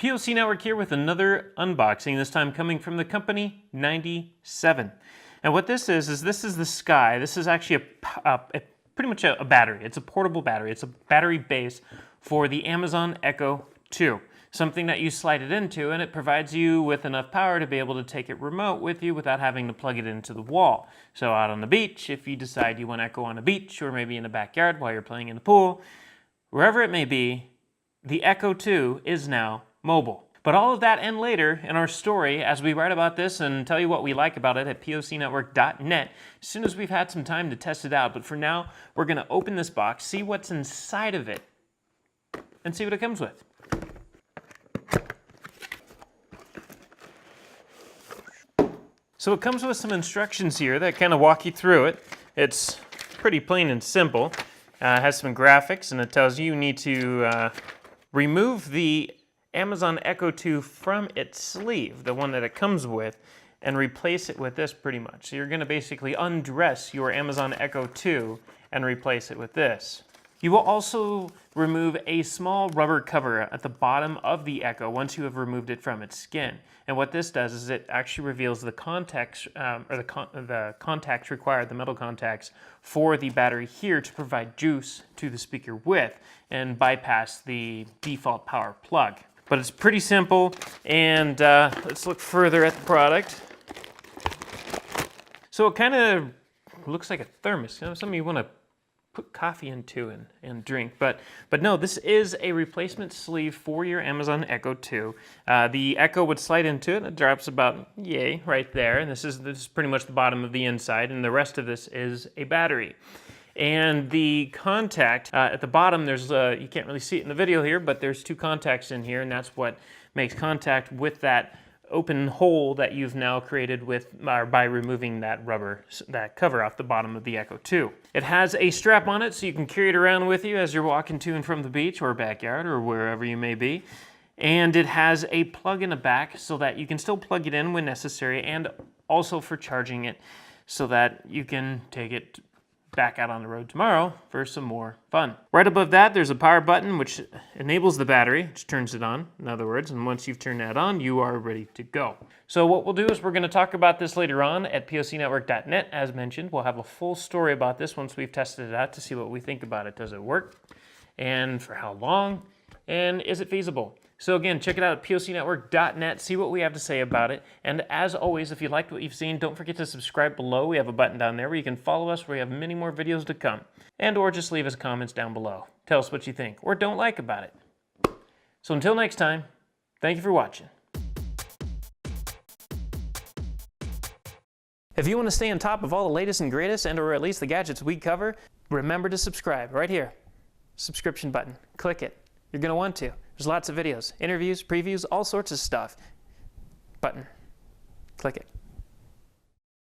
POC Network here with another unboxing, this time coming from the company 97. And what this is this is the Sky. This is actually pretty much a battery. It's a portable battery. It's a battery base for the Amazon Echo 2. Something that you slide it into, and it provides you with enough power to be able to take it remote with you without having to plug it into the wall. So out on the beach, if you decide you want Echo on a beach, or maybe in the backyard while you're playing in the pool, wherever it may be, the Echo 2 is now mobile. But all of that and later in our story as we write about this and tell you what we like about it at POCnetwork.net as soon as we've had some time to test it out. But for now, we're going to open this box, see what's inside of it, and see what it comes with. So it comes with some instructions here that kind of walk you through it. It's pretty plain and simple. It has some graphics, and it tells you need to remove the Amazon Echo 2 from its sleeve, the one that it comes with, and replace it with this pretty much. So you're going to basically undress your Amazon Echo 2 and replace it with this. You will also remove a small rubber cover at the bottom of the Echo once you have removed it from its skin. And what this does is it actually reveals the contacts, the contacts required, the metal contacts for the battery here to provide juice to the speaker with and bypass the default power plug. But it's pretty simple, and let's look further at the product. So it kind of looks like a thermos. You know, something you want to put coffee into and drink, but no, this is a replacement sleeve for your Amazon Echo 2. The Echo would slide into it. It drops about right there, and this is pretty much the bottom of the inside, and the rest of this is a battery. And the contact at the bottom, there's you can't really see it in the video here, but there's two contacts in here, and that's what makes contact with that open hole that you've now created with by removing that cover off the bottom of the Echo 2. It has a strap on it so you can carry it around with you as you're walking to and from the beach or backyard or wherever you may be. And it has a plug in the back so that you can still plug it in when necessary, and also for charging it so that you can take it back out on the road tomorrow for some more fun. Right above that, there's a power button which enables the battery, which turns it on, in other words, and once you've turned that on, you are ready to go. So what we'll do is we're going to talk about this later on at POCnetwork.net. As mentioned, we'll have a full story about this once we've tested it out to see what we think about it. Does it work? And for how long? And is it feasible? So again, check it out at POCnetwork.net, see what we have to say about it. And as always, if you liked what you've seen, don't forget to subscribe below. We have a button down there where you can follow us, where we have many more videos to come. And or just leave us comments down below. Tell us what you think or don't like about it. So until next time, thank you for watching. If you want to stay on top of all the latest and greatest, and or at least the gadgets we cover, remember to subscribe right here. Subscription button. Click it. You're going to want to. There's lots of videos, interviews, previews, all sorts of stuff. Button. Click it.